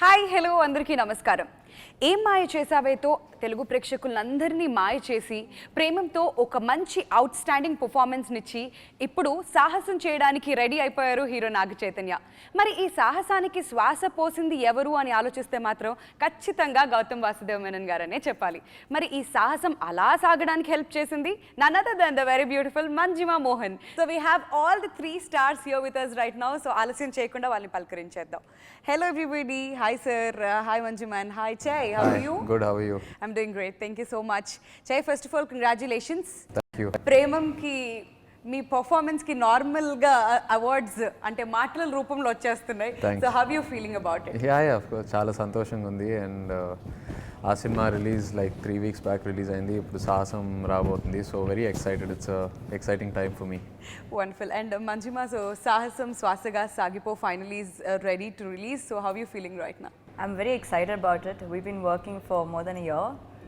Hi hello అందరికీ నమస్కారం. ఏం మాయ చేసావేతో తెలుగు ప్రేక్షకులందరినీ మాయ చేసి ప్రేమంతో ఒక మంచి అవుట్ స్టాండింగ్ పర్ఫార్మెన్స్నిచ్చి ఇప్పుడు సాహసం చేయడానికి రెడీ అయిపోయారు హీరో నాగ చైతన్య. మరి ఈ సాహసానికి శ్వాస పోసింది ఎవరు అని ఆలోచిస్తే మాత్రం ఖచ్చితంగా గౌతమ్ మెనన్ గారనే చెప్పాలి. మరి ఈ సాహసం అలా సాగడానికి హెల్ప్ చేసింది none other than the very beautiful Manjima Mohan. So we have all the 3 stars here with us right now. So ఆలస్యం చేయకుండా వాళ్ళని పలకరించేద్దాం. Hello everybody. Hi sir. Hi Manjima and hi Chay. How are you? Good, how are you? I'm doing great. Thank you so much. Chay, first of all, congratulations. Thank you. Premam కి మీ performance కి normal గా awards అంటే మాటల రూపంలో వచ్చేస్తున్నాయి. So how you feeling about it? Yeah of course చాలా సంతోషంగా ఉంది. అండ్ ఆ cinema release like 3 weeks back release అయింది. ఇప్పుడు సాహసం రాబోతుంది. So very excited. It's exciting time for me. Wonderful. And Manjima, so Sahasam Swasaga Sagipo finally is ready to release. So how are you feeling right now? I'm very excited about it. We've been working for more than a year.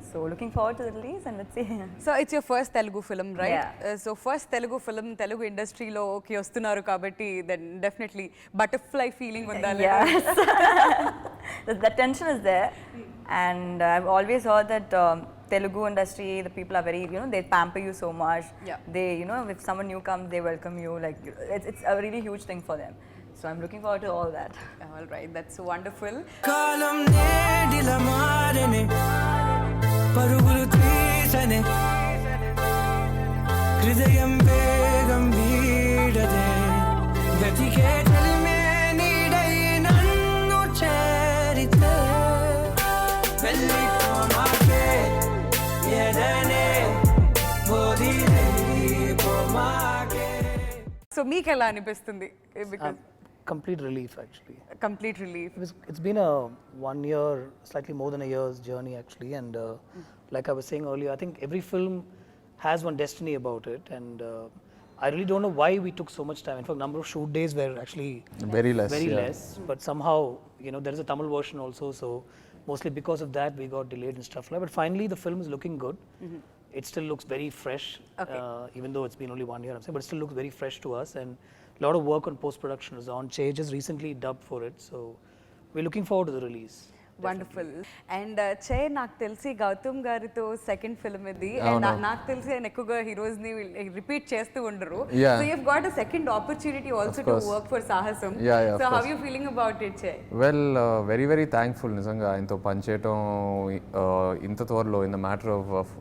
So looking forward to the release and let's see. So it's your first Telugu film, right? Yeah. So first Telugu film, Telugu industry lo ki vastunaru kabatti then definitely butterfly feeling undali. Yes. The tension is there. And I've always heard that Telugu industry, the people are very, they pamper you so much. Yeah. They, if someone new comes, they welcome you. Like, it's a really huge thing for them. So I'm looking forward to all that. All right, that's wonderful. కాలం నేడిల మారనే పరుగులు తీసనే హృదయం వేగం వీడదే గతికే చలిమే నీడై నన్ను చేరితే వెళ్ళిపోమాకే ఎదనే వదిలిపోమాకే. So మీకు ఎలా అనిపిస్తుంది? Because complete relief actually. complete relief. It's been a 1 year, slightly more than a year's journey actually, and like I was saying earlier, I think every film has one destiny about it, and I really don't know why we took so much time. In fact, number of shoot days were actually Very less. less, but somehow there is a Tamil version also, so mostly because of that we got delayed and stuff like that. But finally the film is looking good. It still looks very fresh, even though it's been only 1 year, I'm saying, but it still looks very fresh to us, and a lot of work on post-production is on. Chay just recently dubbed for it, so we're looking forward to the release. Wonderful. And చే నాకు తెలిసి గౌతమ్ గారితో second film ఇది, and నాకు తెలిసి ఆయన ఎక్కువగా heroes ని రిపీట్ చేస్తూ ఉండరు. So you have got a second opportunity also to work for Saahasam. So how you feeling about it Chay? Well very very thankful నిజంగా ఆయనతో పనిచేయటం ఇంత త్వరలో in the matter of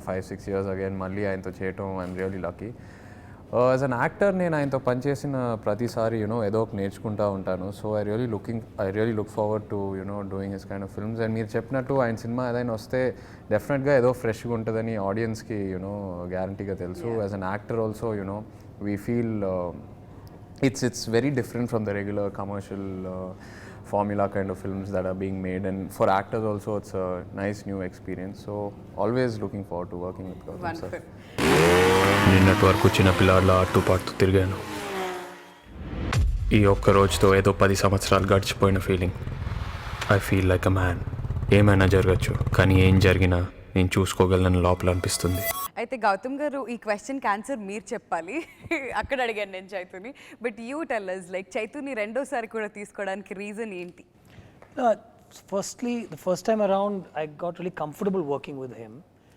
5-6 years again మళ్ళీ ఆయనతో చేయటం I'm really lucky. As an actor నేను ఆయనతో పనిచేసిన ప్రతిసారి ఏదో ఒక నేర్చుకుంటూ ఉంటాను. So I really look forward to doing his kind of films. And మీరు చెప్పినట్టు ఆయన సినిమా ఏదైనా వస్తే డెఫినెట్గా ఏదో ఫ్రెష్గా ఉంటుందని ఆడియన్స్కి గ్యారంటీగా తెలుసు. As an actor also we feel it's very different from the regular commercial formula kind of films that are being made, and for actors also it's a nice new experience. So always looking forward to working with Gautham sir. నిన్నటి వరకు చిన్న పిల్లాడిలా అట్టుపాటుతూ తిరిగాను. ఈ ఒక్క రోజుతో ఏదో 10 సంవత్సరాలు గడిచిపోయిన feeling. I feel like a man. ఏమైనా జరగచ్చు, కానీ ఏం జరిగినా నేను చూసుకోగలను లోపల అనిపిస్తుంది. అయితే గౌతమ్ గారు ఈ క్వశ్చన్కి ఆన్సర్ మీరు చెప్పాలి. అక్కడ అడిగాను నేను చైతుని, but you tell us like చైతుని రెండోసారి కూడా తీసుకోవడానికి రీజన్ ఏంటి? Firstly, the first time around I got really comfortable working with him.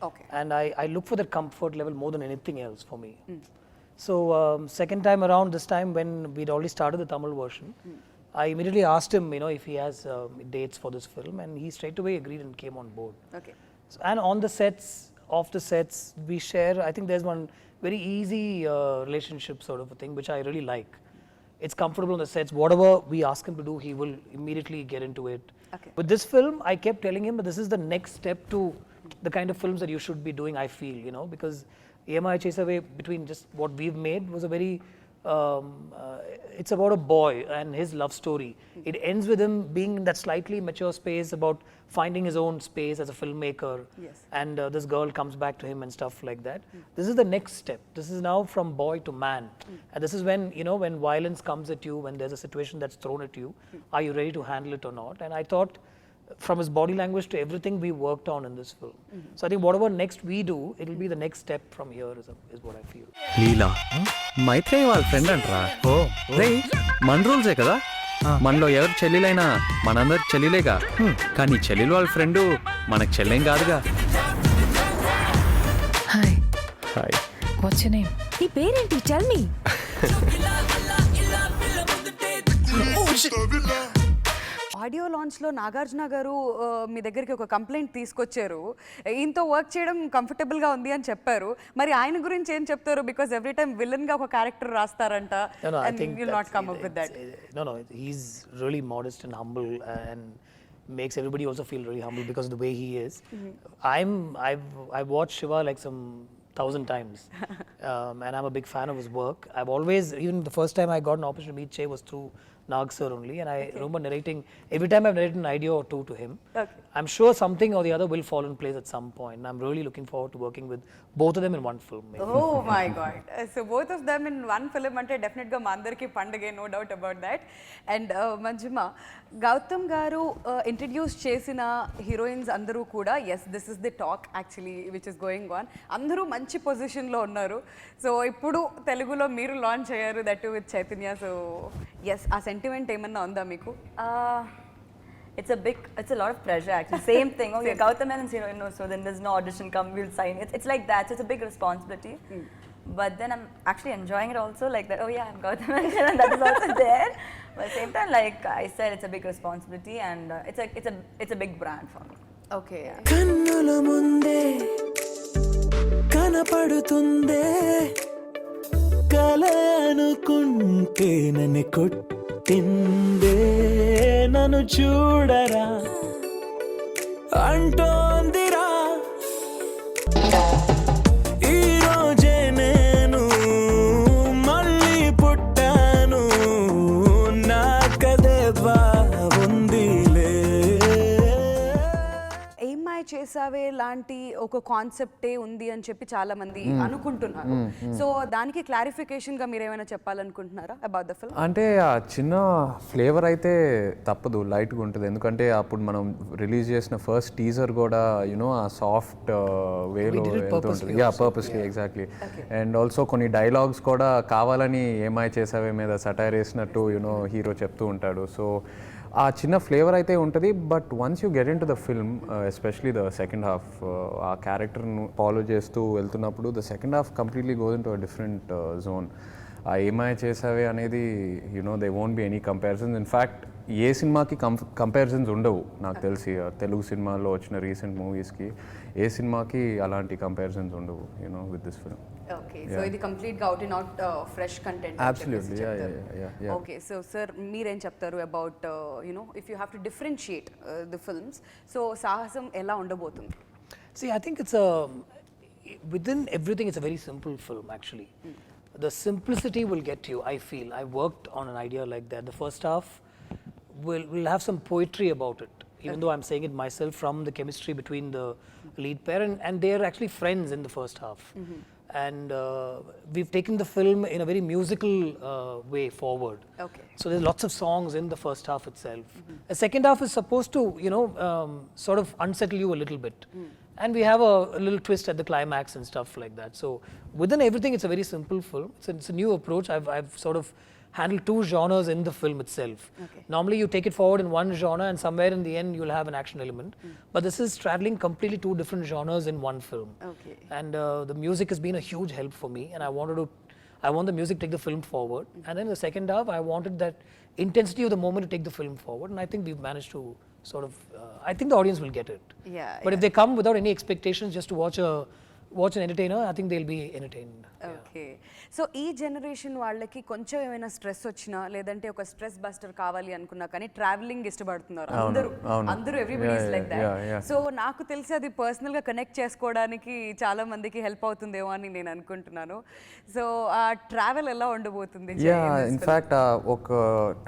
Okay. And I look for that comfort level more than anything else for me. So second time around, this time when we'd already started the Tamil version, I immediately asked him if he has dates for this film, and he straight away agreed and came on board. Okay. So, and on the sets, off the sets, we share, I think there's one very easy relationship sort of a thing which I really like. It's comfortable on the sets. Whatever we ask him to do, he will immediately get into it. Okay. With this film, I kept telling him that this is the next step to the kind of films that you should be doing, I feel, because EMI Chasaway, between just what we've made, was a very it's about a boy and his love story. It ends with him being in that slightly mature space about finding his own space as a filmmaker. Yes. And this girl comes back to him and stuff like that. This is the next step. This is now from boy to man. And this is when, when violence comes at you, when there's a situation that's thrown at you, are you ready to handle it or not? And I thought, from his body language to everything we worked on in this film. So I think whatever next we do, it will be the next step from here is what I feel. లీలా మైత్రేయ వాళ్ళ friend అంటరా. రే మన రూల్సే కదా, మనలో ఎవరు చెల్లెలైనా మనందరు చెల్లెలేగా, కానీ చెల్లెలు వాళ్ళ friend మనకు చెల్లెం కాదుగా. Hi, hi. What's your name? నీ పేరేంటి? Tell me. ఆడియో లాంచ్లో నాగార్జున గారు మీ దగ్గరికి ఒక కంప్లైంట్ తీసుకొచ్చారు, ఈయనతో వర్క్ చేయడం కంఫర్టబుల్గా ఉంది అని చెప్పారు. మరి ఆయన గురించి ఏం చెప్తారు? బికాస్ ఎవ్రీ టైమ్ విలన్గా ఒక character రాస్తారంట. No, I and think you'll not that's- come up with that. No, he's really modest and humble and makes everybody also feel really humble because of the way he is. I've watched Shiva like some 1,000 times, and I'm a big fan of his work. I've always, even the first time I got an opportunity to meet Che was through Nag sir only, and I remember narrating, every time I've narrated an idea or two to him. Okay. I'm sure something or the other will fall in place at some point. And I'm really looking forward to working with both of them in one film. Maybe. Oh my God. So both of them in one film ante definitely మా అందరికి పండగే, no doubt about that. And Manjima, Gautam గారు introduce చేసిన heroines అందరూ కూడా yes this is the talk actually which is going on. అందరూ మంచి పొజిషన్లో ఉన్నారు. సో ఇప్పుడు తెలుగులో మీరు లాంచ్ అయ్యారు, that with Chaitanya. So yes ఆ సెంటిమెంట్ ఏమన్నా ఉందా మీకు? It's a lot of pressure actually. Same thing. Oh, yeah, Gautham Menon's heroine, no, so then there's no audition, come, we'll sign. It's like that. So it's a big responsibility. But then I'm actually enjoying it also, like that. Oh yeah, I'm Gautham Menon, that is also there. But at the same time, like I said, it's a big responsibility, and it's a big brand for me. Okay. కన్నుల ముందే కనపడుతుందే కల అనుకుంటే నన్ను కొట్టిందే నన్ను చూడరా అంటోందిరా ఈ రోజే నేను మళ్ళీ పుట్టాను నాకదే బాగుందిలే. ఏమ్మాయ చేసావే లాంటి ఒక కాన్సెప్టే ఉంది అని చెప్పి చాలా మంది అనుకుంటున్నారు. సో దానికి క్లారిఫికేషన్ గా మీరు ఏమైనా చెప్పాలనుకుంటున్నారా అబౌట్ ద ఫిల్మ్? అంటే ఆ చిన్న ఫ్లేవర్ అయితే తప్పదు, లైట్గా ఉంటుంది. ఎందుకంటే అప్పుడు మనం రిలీజ్ చేసిన ఫస్ట్ టీజర్ కూడా యూనో ఆ సాఫ్ట్ వేలో వెళ్తూ ఉంటుంది. Yeah, purposely, exactly. And also కొన్ని డైలాగ్స్ కూడా కావాలని ఏమై చేసావే మీద సటైర్ వేసినట్టు యూనో హీరో చెప్తూ ఉంటాడు. సో ఆ చిన్న ఫ్లేవర్ అయితే ఉంటుంది. But once you get into the film, especially the second half, ఆ క్యారెక్టర్ను ఫాలో చేస్తూ వెళ్తున్నప్పుడు the second half completely goes into a different zone. ఆ ఏమై చేసావే అనేది you know they won't be any comparisons. In fact ఏ సినిమాకి కంపారిజన్స్ ఉండవు నాకు తెలిసి. తెలుగు సినిమాల్లో వచ్చిన రీసెంట్ మూవీస్కి ఏ సినిమాకి అలాంటి కంపారిజన్స్ ఉండవు you know with this film. Okay, so ఇది కంప్లీట్ గా out and out fresh content. Absolutely, yeah. Okay, so sir మీరేం చెప్తారు about you know if you have to differentiate the films, so సాహసం ఎలా ఉండబోతుంది? See, I think within everything, it's a very simple film actually. The simplicity will get you, I feel. I worked on an idea like that. The first half will have some poetry about it, even though I'm saying it myself, from the chemistry between the lead pair, and they are actually friends in the first half. And we've taken the film in a very musical way forward. Okay. So there's lots of songs in the first half itself. The second half is supposed to, sort of unsettle you a little bit. And we have a little twist at the climax and stuff like that. So within everything, it's a very simple film. It's a new approach. I've sort of handled two genres in the film itself. Okay. Normally you take it forward in one genre and somewhere in the end you'll have an action element. But this is straddling completely two different genres in one film. Okay. And the music has been a huge help for me, and I want the music to take the film forward. And then the second half, I wanted that intensity of the moment to take the film forward, and I think we've managed to sort of, I think the audience will get it. Yeah, But if they come without any expectations just to watch an entertainer, I think they'll be entertained. Okay, so ఈ generation వాళ్ళకి కొంచెం ఏమైనా stress వచ్చినా, లేదంటే ఒక stress buster కావాలి అనుకున్నా కానీ ట్రావెలింగ్ ఇష్టపడుతున్నారు అందరూ everybody is like that. So నాకు తెలిసి అది పర్సనల్ గా కనెక్ట్ చేసుకోవడానికి చాలా మందికి హెల్ప్ అవుతుందేమో అని నేను అనుకుంటున్నాను. సో ఆ ట్రావెల్ ఎలా ఉండబోతుంది? యా, ఇన్ఫ్యాక్ట్ ఒక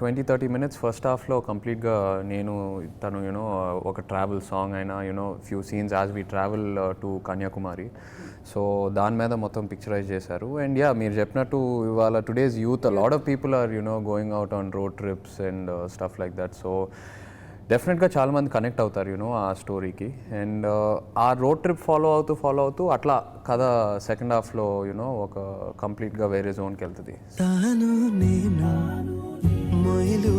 20-30 minutes ఫస్ట్ హాఫ్లో కంప్లీట్గా నేను తను యూనో ఒక ట్రావెల్ సాంగ్ అయినా you know few scenes as we travel to Kanyakumari. So దాని మీద మొత్తం పిక్చరైజ్ చేశారు. అండ్ యా, మీరు చెప్పినట్టు ఇవాళ today's youth lot of people are going out on road trips and stuff like that. So డెఫినెట్గా చాలామంది కనెక్ట్ అవుతారు ఆ స్టోరీకి. అండ్ ఆ రోడ్ ట్రిప్ ఫాలో అవుతూ అట్లా కథ సెకండ్ హాఫ్లో ఒక కంప్లీట్గా వేరే జోన్కి వెళ్తుంది. తాను నేను మొయిలు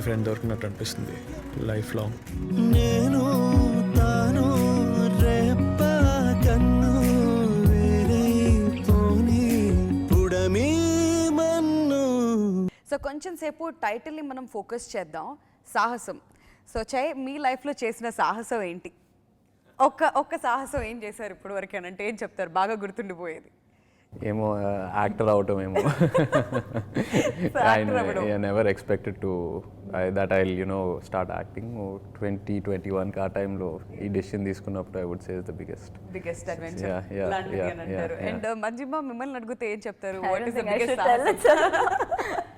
ఫ్రెండ్ దొరికినట్టు అనిపిస్తుంది లైఫ్ లాంగ్. నేను తాను రెప్ప కన్ను వేరైపోని పుడమి మన్ను. సో కొంచెం సేపు టైటిల్ని మనం ఫోకస్ చేద్దాం, సాహసం. సో చై, మీ లైఫ్లో చేసిన సాహసం ఏంటి? ఒక్క సాహసం ఏం చేశారు ఇప్పుడు వరకు అని అంటే ఏం చెప్తారు బాగా గుర్తుండిపోయేది? ఏమో యాక్టర్ అవటం ఏమో. I never expected to that I'll start acting. 2021 ఆ టైంలో ఈ డెసిషన్ తీసుకున్నప్పుడు I would say is the biggest adventure. Yeah. లాంటిది అని అంటారు. అండ్ మంజిమా, మిమ్మల్ని అడిగితే ఏం చెప్తారు? I What don't is the think I biggest should tell సాహసం?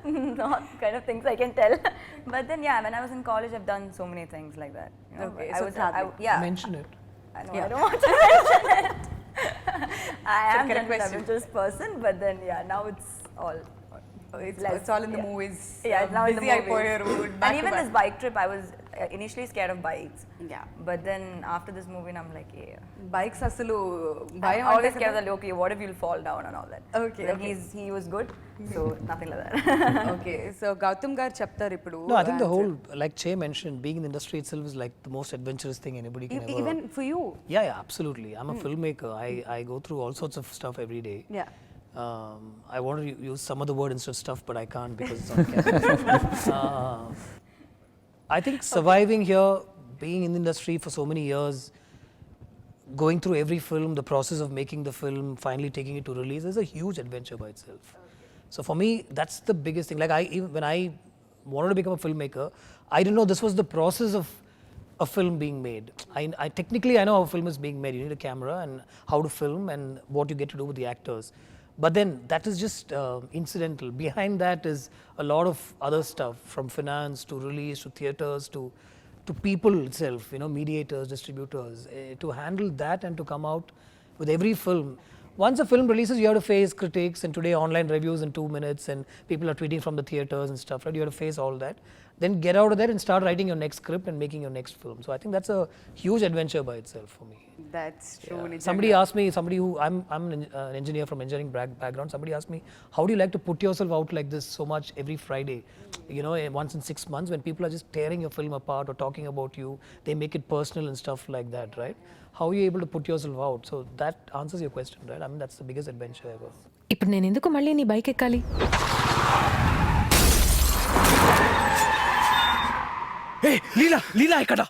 it. Not kind of things I can tell. But then yeah, when I was in college, I've done so many things like that. Okay, I so was, hardly. yeah. Mention it. I know, I don't want to mention it. I am correct an question. adventurous person, but then yeah, now it's all. It's all in the movies. Yeah, it's now in the Busy movies. అయిపోయారు, back And to even back. this bike trip, I was initially scared of bikes. Yeah. But then after this movie, I'm like, yeah. Bikes అసలు I'm భయం always scared of the okay, what if you'll fall down and all that. Okay, Then okay. he was good, so nothing like that. Okay. So Gautam garu చెప్తారు ఇప్పుడు. No, I think the whole, like Che mentioned, being in the industry itself is like the most adventurous thing anybody can ever. Even for you. Yeah, absolutely. I'm a filmmaker. I go through all sorts of stuff every day. Yeah. I want to use some other word instead of stuff, but I can't because it's on camera. I think surviving here, being in the industry for so many years, going through every film, the process of making the film, finally taking it to release is a huge adventure by itself. So for me, that's the biggest thing. Like when I wanted to become a filmmaker, I didn't know this was the process of a film being made. I technically I know how a film is being made. You need a camera and how to film and what you get to do with the actors. But then that is just incidental. Behind that is a lot of other stuff, from finance to release to theaters to people itself, mediators, distributors, to handle that and to come out with every film. Once a film releases, you have to face critics, and today online reviews in 2 minutes, and people are tweeting from the theaters and stuff, right? You have to face all that. Then get out of there and start writing your next script and making your next film. So I think that's a huge adventure by itself for me. That's true. Yeah. Somebody asked me, I'm an engineer from engineering background. Somebody asked me, how do you like to put yourself out like this so much every Friday? Once in 6 months when people are just tearing your film apart or talking about you, they make it personal and stuff like that, right? How are you able to put yourself out? So that answers your question, right? I mean, that's the biggest adventure ever. ఇప్పుడు నేను ఎందుకు మళ్ళీ నీ bike ఎక్కాలి? లీలా ఇక్కడ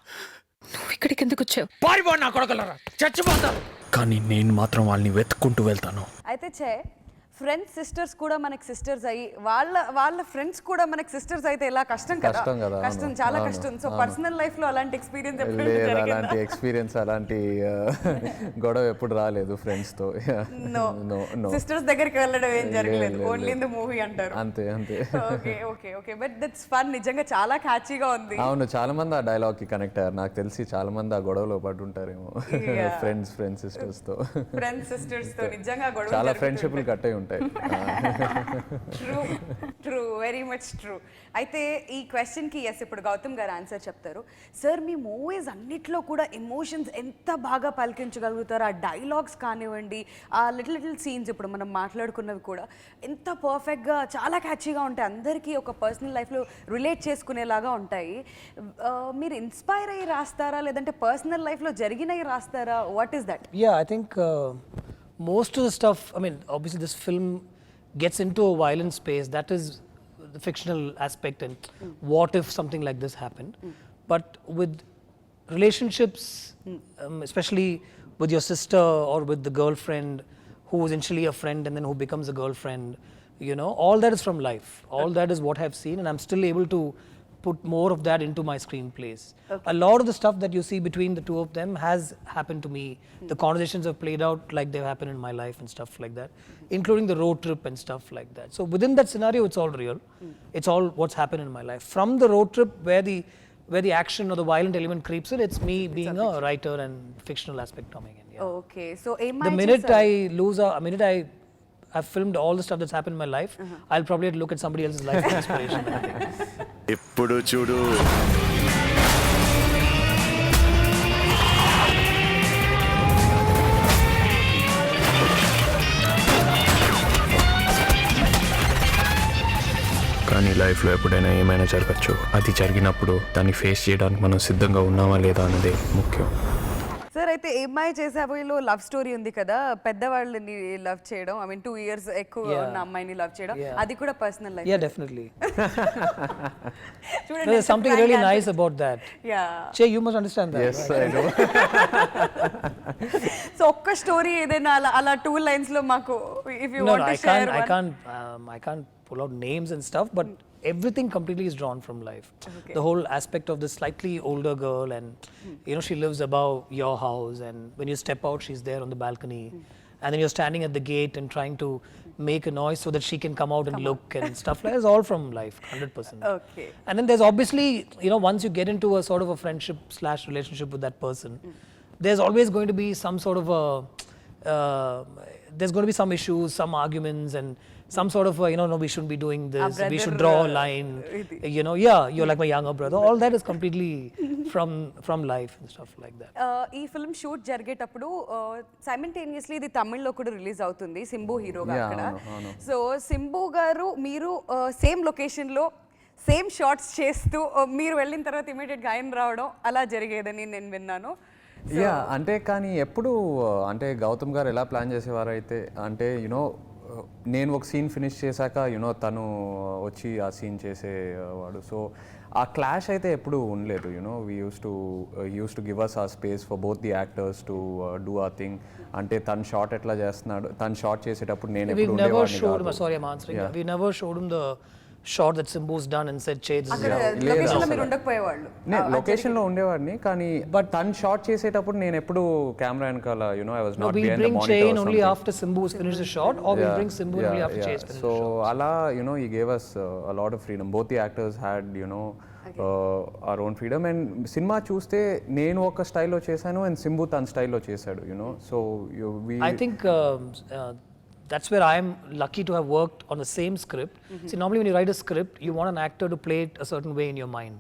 నువ్వు ఇక్కడికి ఎందుకు వచ్చావు? పారిపోండి నా కొడకలరా, చచ్చిపోతారు. కానీ నేను మాత్రం వాళ్ళని వెతుక్కుంటూ వెళ్తాను. అయితే ఫ్రెండ్స్ సిస్టర్స్ కూడా మనకి సిస్టర్స్ అయ్యి వాళ్ళ ఫ్రెండ్స్ కూడా మనకి సిస్టర్స్ అయితే ఎలా కష్టం కదా. కష్టం, చాలా కష్టం. సో పర్సనల్ లైఫ్ లో అలాంటి ఎక్స్పీరియన్స్ లేదు, అలాంటి ఎక్స్పీరియన్స్ అలాంటి గొడవ ఎప్పుడు రాలేదు ఫ్రెండ్స్ తో. సిస్టర్స్ దగ్గరికి వెళ్ళడం ఏం జరగలేదు, ఓన్లీ ఇన్ ద మూవీ అంటారు. అంతే. Okay but that's fun. నిజంగా చాలా క్యాచీగా ఉంది. అవును, చాలా మంది ఆ డైలాగ్ కి కనెక్ట్ అయ్యారు. నాకు తెలిసి చాలా మంది ఆ గొడవలో పడ్డుంటారేమో. ఫ్రెండ్స్ సిస్టర్స్ తో నిజంగా గొడవ చాలా ఫ్రెండ్షిప్లు కట్టే ఉంటాయి. True, very much true. అయితే ఈ క్వశ్చన్కి ఎస్, ఇప్పుడు గౌతమ్ గారు ఆన్సర్ చెప్తారు. సార్, మీ మూవీస్ అన్నిట్లో కూడా ఎమోషన్స్ ఎంత బాగా పలికించగలుగుతారు. ఆ డైలాగ్స్ కానివ్వండి, ఆ లిటిల్ సీన్స్ ఇప్పుడు మనం మాట్లాడుకున్నవి కూడా ఎంత పర్ఫెక్ట్గా, చాలా క్యాచీగా ఉంటాయి. అందరికీ ఒక పర్సనల్ లైఫ్లో రిలేట్ చేసుకునేలాగా ఉంటాయి. మీరు ఇన్స్పైర్ అయ్యి రాస్తారా, లేదంటే పర్సనల్ లైఫ్లో జరిగినవి రాస్తారా? What is that? Yeah, I think most of the stuff, I mean, obviously this film gets into a violent space. That is the fictional aspect, and what if something like this happened. But with relationships, especially with your sister or with the girlfriend who is initially a friend and then who becomes a girlfriend, all that is from life. All that is what I've seen, and I'm still able to put more of that into my screenplays. A lot of the stuff that you see between the two of them has happened to me. The conversations have played out like they've happened in my life and stuff like that, including the road trip and stuff like that. So within that scenario, it's all real. It's all what's happened in my life. From the road trip where the action or the violent element creeps in, it's me being a writer and fictional aspect coming in. Yeah. Okay, so The minute I lose a minute I've filmed all the stuff that's happened in my life, I'll probably look at somebody else's life for inspiration, I think. ఇప్పుడు చూడు కానీ లైఫ్లో ఎప్పుడైనా ఏమైనా జరగచ్చు. అది జరిగినప్పుడు దాన్ని ఫేస్ చేయడానికి మనం సిద్ధంగా ఉన్నామా లేదా అన్నదే ముఖ్యం. సార్ అయితే ఏమ్మాయి చేసావోలో లవ్ స్టోరీ ఉంది కదా, పెద్దవాళ్ళని లవ్ చేయడం, ఐ మీన్ 2 years ఎక్కువ ఉన్న అమ్మాయిని లవ్ చేయడం, అది కూడా personal life. Yeah, definitely. There's something really nice about that. Yeah. Che, you must understand that. Yes, I know. So ఒక్క స్టోరీ ఏదైనా అలా 2 lines లో మాకు, if you No, want no, to share one. I can't pull out names and stuff, but everything completely is drawn from life. Okay. The whole aspect of this slightly older girl, and you know, she lives above your house, and when you step out, she's there on the balcony, and then you're standing at the gate and trying to make a noise so that she can come out and look and stuff like that. It's all from life, 100%. Okay. And then there's obviously, you know, once you get into a sort of a friendship / relationship with that person, there's always going to be some sort of a there's going to be some issues, some arguments, and some sort of you know, no, we shouldn't be doing this, we should draw a line, you know, yeah, you're like my younger brother. All that is completely from life and stuff like that. ఈ film shoot జరిగేటప్పుడు simultaneously ఇది తమిళ్లో కూడా release అవుతుంది, సింబు హీరోగా Yeah, అక్కడ. అవును. So Simbu గారు మీరు సేమ్ లొకేషన్లో సేమ్ షాట్స్ చేస్తూ మీరు వెళ్ళిన తర్వాత ఇమీడియట్గా ఆయన రావడం అలా జరిగేదని నేను విన్నాను. యా, అంటే కానీ ఎప్పుడు అంటే గౌతమ్ గారు ఎలా ప్లాన్ చేసేవారు అయితే, అంటే యునో నేను ఒక సీన్ ఫినిష్ చేశాక యునో తను వచ్చి ఆ సీన్ చేసేవాడు. సో ఆ క్లాష్ అయితే ఎప్పుడు ఉండలేదు. You know used to give us a space for both the actors to do a thing. అంటే తను షాట్ ఎట్లా చేస్తున్నాడు, తను షాట్ చేసేటప్పుడు నేను We've ఎప్పుడు never ఉండేవాడిని showed him, కాదు. sorry I'm answering. We never showed him the shot that Simbu's done and said, Che, this is అక్కడ it." లొకేషన్లో మీరు ఉండకపోయేవాళ్ళు. నేను లొకేషన్లో ఉండేవాడిని, కానీ బట్ తను షాట్ చేసేటప్పుడు నేను ఎప్పుడు కెమెరా వెనకాల you know I was No, not we behind the bring monitor Chain only after Simbu's finished the shot, or we bring Simbu only after Che's finished so the shot. ala he gave us a lot of freedom. Both the actors had our own freedom, and cinema చూస్తే నేను ఒక స్టైల్లో చేశాను and Simbu తన స్టైల్లో చేశాడు, so I think that's where I'm lucky to have worked on the same script. See, normally when you write a script, you want an actor to play it a certain way in your mind.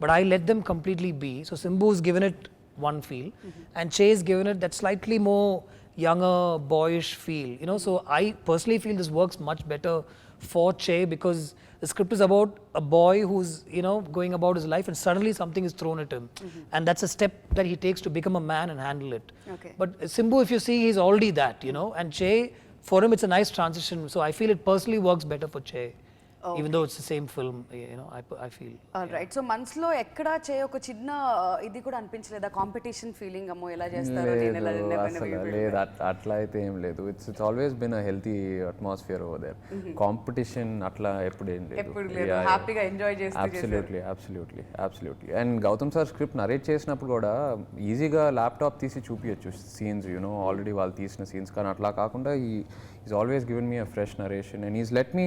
But I let them completely be. So Simbu's given it one feel, and Che's given it that slightly more younger, boyish feel. So I personally feel this works much better for Che, because the script is about a boy who's going about his life, and suddenly something is thrown at him, and that's a step that he takes to become a man and handle it. Okay. But Simbu, if you see, he's already that, and Che, for him it's a nice transition, so I feel it personally works better for Che. Even though it's the same film, I feel. All right. So మనసులో ఎక్కడ చే ఒక చిన్న ఇది కూడా అనిపించలేదా, competition feeling, అమ్మో ఎలా చేస్తారో నేను ఎలా లేదు, అట్లా అయితే ఏం లేదు. It's always been a healthy atmosphere over there. Competition అట్లా ఎప్పుడు ఏం లేదు. ఎప్పుడు లేదు, హ్యాపీగా ఎంజాయ్ చేస్తూ absolutely. And Gautam sir script narrate చేసినప్పుడు కూడా ఈజీగా ల్యాప్టాప్ తీసి చూపించచ్చు సీన్స్, ఆల్రెడీ వాళ్ళు తీసిన సీన్స్. కానీ అట్లా కాకుండా he's always given me a fresh narration, and he's let me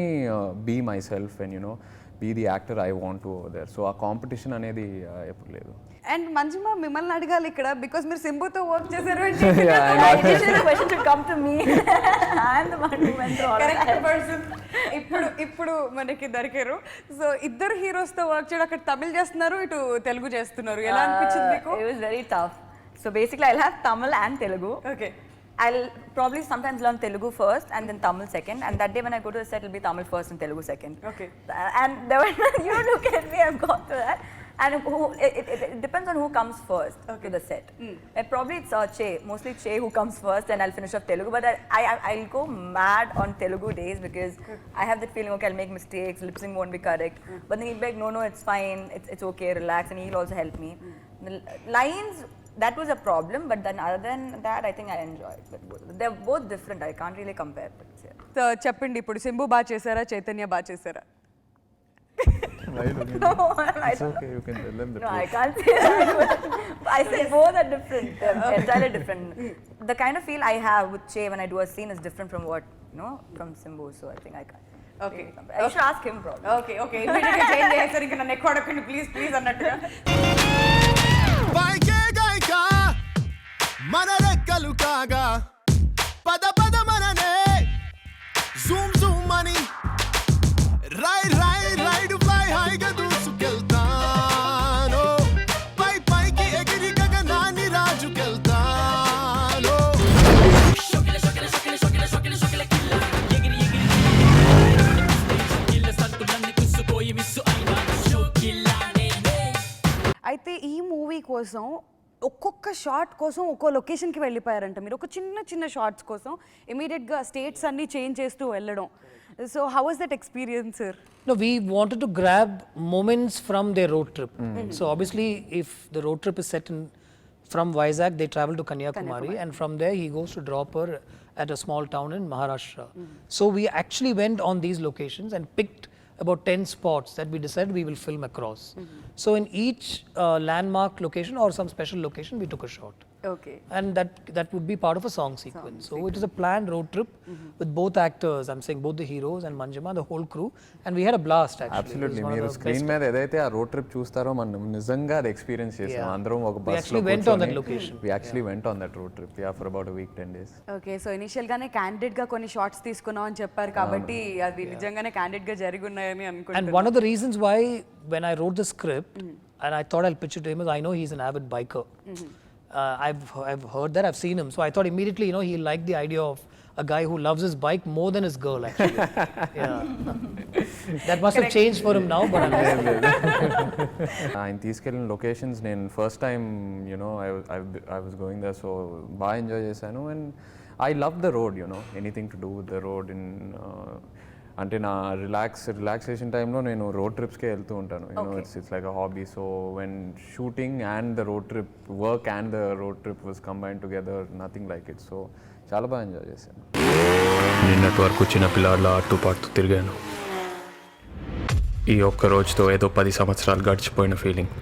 be myself and be the actor I want to over there. So a competition అనేది ఎప్పుడు లేదు. అండ్ మంజిమా, మిమ్మల్ని అడగాలి ఇక్కడ, బికాస్ మీరు సింబుతో వర్క్ చేశారు అంటే The question should come to me. I'm the one who went through all of that. Person ఇప్పుడు మనకి దొరికారు. సో ఇద్దరు హీరోస్ తో వర్క్ చేయడం, అక్కడ తమిళ్ చేస్తున్నారు, ఇటు తెలుగు చేస్తున్నారు, ఎలా అనిపించింది మీకు? It was very tough. So basically I'll have Tamil and Telugu. Okay. I'll probably sometimes learn Telugu first and then Tamil second, and that day when I go to the set it'll be Tamil first and Telugu second. Okay. And then you look at me, I've gone through that. And it depends on who comes first to the set. And probably it's mostly Che who comes first, and I'll finish off Telugu. But I'll go mad on Telugu days because I have that feeling, okay, I'll make mistakes, lip sync won't be correct. But then he'll be like, no, it's fine, it's okay, relax, and he'll also help me. The lines, that was a problem, but then other than that, I think I enjoyed. But they're both different. I can't really compare. So చెప్పండి, ఇప్పుడు సింబు బాగా చేశారా, చైతన్య బాగా చేశారా? It's okay, you can tell them the No, truth. I can't say that. I said both are different. They're entirely different. The kind of feel I have with Che when I do a scene is different from what, from Simbu. So I think I can't. Okay. You should ask him probably. Okay ఇమీడియట్గా change చేస్తారు, ఇంకా నన్ను ఎక్కువ అడగండి please అన్నట్టుగా. పైకే గాయక మన రెక్కలు కాగా పద పద మననే జూమ్ జూమ్ అని రైడ్ ఫ్లై హైగా దూసుకెళ్తాను, పైకి ఎగిరి గగనాన్ని రాజుకెళ్తాను. కోసం ఒక్కొక్క షార్ట్ కోసం ఒక్కో లొకేషన్కి వెళ్ళిపోయారంట మీరు, ఒక చిన్న చిన్న షార్ట్స్ కోసం ఇమీడియట్గా స్టేట్స్ అన్నీ చేంజ్ చేస్తూ వెళ్ళడం. So how was that experience sir? No, we wanted to grab moments from their road trip. So obviously, if the road trip is set in from Vizag, they travel to Kanyakumari, and from there he goes to drop her at a small town in Maharashtra. So we actually went on these locations and picked about 10 spots that we decided we will film across. So in each landmark location or some special location, we took a shot. Okay. And that would be part of a song sequence. So it was a planned road trip with both actors. I'm saying both the heroes and Manjima, the whole crew, and we had a blast actually. Absolutely మీరు screen మీద ఏదైతే ఆ road trip చూస్తారో మనం నిజంగా అది experience చేసాం. అందరం ఒక bus actually went on that location. We actually went on that road trip, yeah, for about a week, 10 days. Okay. So ఇనిషియల్గానే క్యాండిడేట్గా కొన్ని షార్ట్స్ తీసుకున్నాం అని చెప్పారు కాబట్టి అది నిజంగానే క్యాండిడేట్గా జరిగి ఉన్నాయని అనుకుంటున్నాను. And one of the reasons why when I wrote the script and I thought I'll pitch it to him is I know he's an avid biker. I've heard that, I've seen him, so I thought immediately, you know, he liked the idea of a guy who loves his bike more than his girl actually. Yeah. That must have changed for him now, but ఆయన తీసుకెళ్ళిన locations నేను first time you know I was going there, so బాగా enjoy చేశాను. And I love the road, you know anything to do with the road. In అంటే నా relaxation టైంలో నేను road ట్రిప్స్కే వెళ్తూ ఉంటాను. You know it's like a hobby. So when shooting and the road trip work and the road trip was combine together, nothing like it. So చాలా బాగా enjoy చేశాను. నిన్నటి వరకు చిన్న పిల్లాడిలా అట్టు పాటుతూ తిరిగాను. ఈ ఒక్క రోజుతో ఏదో 10 సంవత్సరాలు గడిచిపోయిన feeling.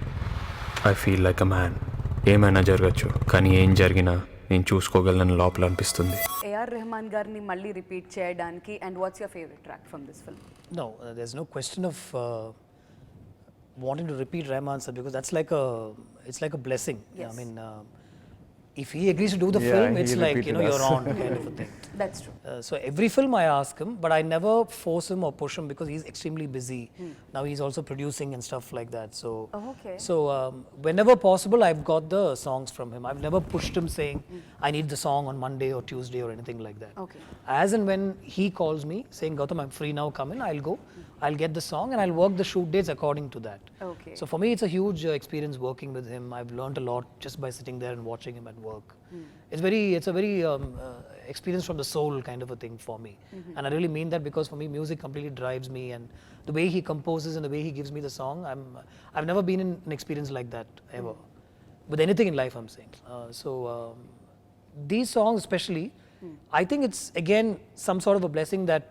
I feel like a man. ఏమైనా జరగచ్చు, కానీ ఏం జరిగినా నేను చూసుకోగలను లోపల అనిపిస్తుంది. ఏఆర్ రెహమాన్ గారిని మళ్ళీ రిపీట్ చేయడానికి, and what's your favourite track from this film? no, there's no question of wanting to repeat Rahman sir, because it's like a blessing. I mean, if he agrees to do the film, it's he'll like, repeat you know, it you're us. on kind of a thing. That's true. So every film I ask him, but I never force him or push him because he's extremely busy. Now he's also producing and stuff like that. So, Okay. so whenever possible, I've got the songs from him. I've never pushed him saying, I need the song on Monday or Tuesday or anything like that. Okay. As and when he calls me saying, Gautham, I'm free now, come in, I'll go. I'll get the song and I'll work the shoot dates according to that. Okay. So for me, it's a huge experience working with him. I've learned a lot just by sitting there and watching him at work. It's a very experience from the soul kind of a thing for me. And I really mean that, because for me, music completely drives me, and the way he composes and the way he gives me the song, I've never been in an experience like that ever. With anything in life, I'm saying. These songs especially, I think it's again some sort of a blessing that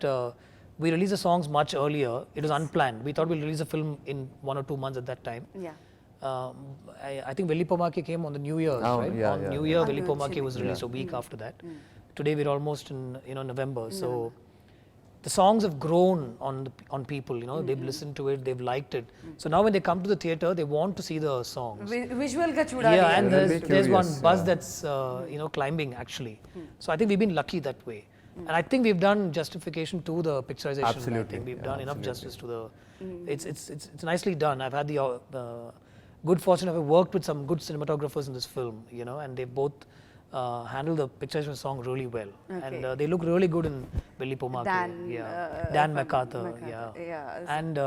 we released the songs much earlier. It was unplanned. We thought we'll release a film in 1 or 2 months at that time. Yeah. I think Velipomake came on the New Year, right? yeah, On yeah, New Year, Velipomake was released a week after that. Today we're almost in, you know, November. So the songs have grown on people, you know, they've listened to it, they've liked it. So now when they come to the theater, they want to see the songs. Visual ga chudali. Yeah, and They'll be there's one curious, buzz that's you know, climbing actually. So I think we've been lucky that way. And I think we've done justification to the picturization. I Absolutely. think we've done enough justice to the. It's nicely done. I've had the good fortune of having worked with some good cinematographers in this film, you know, and they both handle the picturization song really well. And they look really good in Velipomake. Dan MacArthur. Yeah. And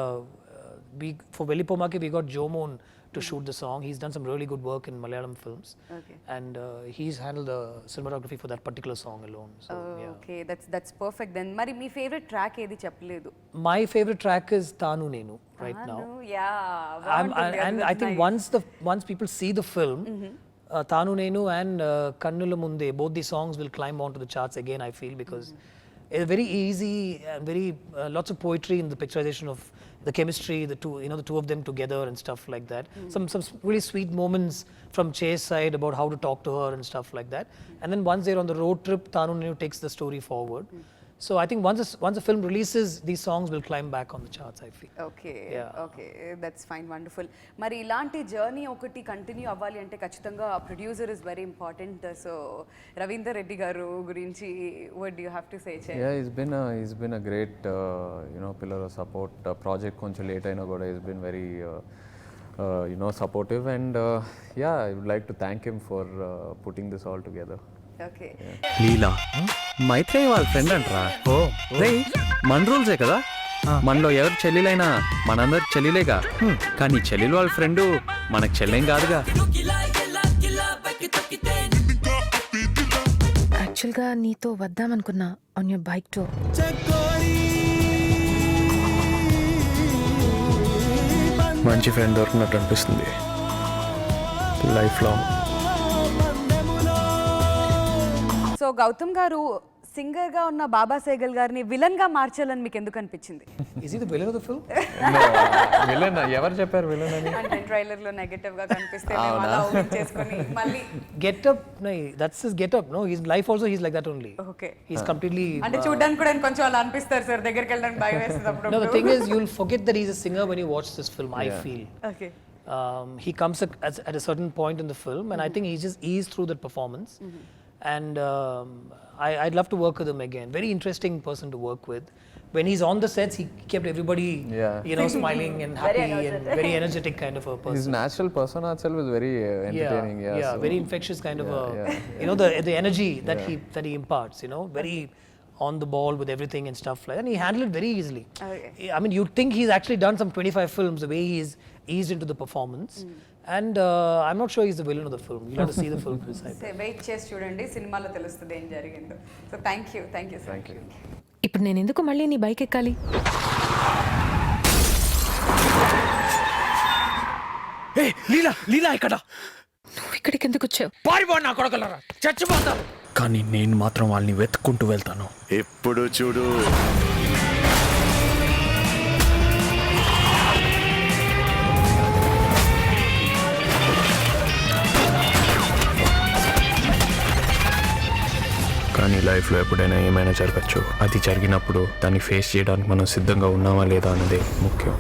for Velipomake, we got Jomon to shoot the song. He's done some really good work in Malayalam films. Okay. And he's handled the cinematography for that particular song alone. So, yeah. Okay, that's perfect then. Mari me favourite track ఏది చెప్పలేదు? My favorite track is Tanu Nenu right now. Yeah. And I think once people see the film, Tanu Nenu and Kannula Munde, both the songs will climb onto the charts again, I feel, because it's very easy and very lots of poetry in the picturization of the chemistry, the two of them together and stuff like that. Some really sweet moments from Chase side about how to talk to her and stuff like that. And then once they're on the road trip, Tanu Nenu takes the story forward. So I think once a film releases, these songs will climb back on the charts, I feel. Okay Yeah. Okay, that's fine, wonderful. మరి ఇలాంటి journey ఒకటి continue అవ్వాలి అంటే ఖచ్చితంగా producer is very important. So Ravinder Reddy గారు గురించి what do you have to say? Yeah, he's been a great you know, pillar of support. Project కొంచెం late అయినా కూడా he's been very you know, supportive, and yeah, I would like to thank him for putting this all together. Okay. Leela Maitreya వాళ్ళ friend అంటరా? ఓ రేయ్, మన రూల్సే కదా, మనలో ఎవరు చెల్లెలైనా మనందరి చెల్లెలేగా. కానీ చెల్లెలు వాళ్ళ ఫ్రెండు మనకు చెల్లేం కాదుగా. యాక్చువల్గా నీతో వద్దామనుకున్నా ఆన్ యువర్ బైక్ టూర్. మంచి ఫ్రెండ్ దొరికినట్టు అనిపిస్తుంది. Life long. సో గౌతమ్ గారు సింగర్ గా ఉన్న బాబా సేగల్ గారిని విలన్ గా మార్చాలని మీకు ఎందుకు అనిపించింది? Is he the villain of the film? Villain ఎవరు చెప్పారు విలన్ అని? అంటే ట్రైలర్ లో నెగటివ్ గా కనిపిస్తే మేము అలా ఊహించేసుకొని మళ్ళీ Get up, no, that's his get up. No, his life also he's like that only. Okay. He's completely. అంటే చూడడానికి కూడా కొంచెం అలా అనిపిస్తారు సార్, దగ్గరికి వెళ్ళడానికి భయం వేస్తుంది అప్పుడు. No, the thing is, you'll forget that he's a singer when you watch this film. I feel. Okay. He comes at a certain point in the film, and I think he just eased through that performance. And I'd love to work with him again. Very interesting person to work with. When he's on the sets, he kept everybody, smiling and happy and very energetic kind of a person. His natural persona itself is very entertaining. So very infectious kind of the energy that he imparts. Very on the ball with everything and stuff like that. And he handled it very easily. Okay. I mean, you'd think he's actually done some 25 films the way he's eased into the performance. And I'm not sure he's the villain of the film. You'll have to see the film to decide. Wait చేసి చూడండి, సినిమాలో తెలుస్తుంది ఏం జరిగిందో. So thank you sir. Thank you. ఇప్పుడు నేను ఎందుకు మళ్ళీ నీ బైక్ ఎక్కాలి? లీలా ఇక్కడ నువ్వు ఇక్కడికి ఎందుకు వచ్చావు? పారిపోండి నా కొడకలరా, చచ్చిపోతాను. కానీ నేను మాత్రం వాళ్ళని వెతుక్కుంటూ వెళ్తాను. ఎప్పుడు చూడు కానీ లైఫ్లో ఎప్పుడైనా ఏమైనా జరగచ్చు. అది జరిగినప్పుడు దాన్ని ఫేస్ చేయడానికి మనం సిద్ధంగా ఉన్నామా లేదా అన్నదే ముఖ్యం.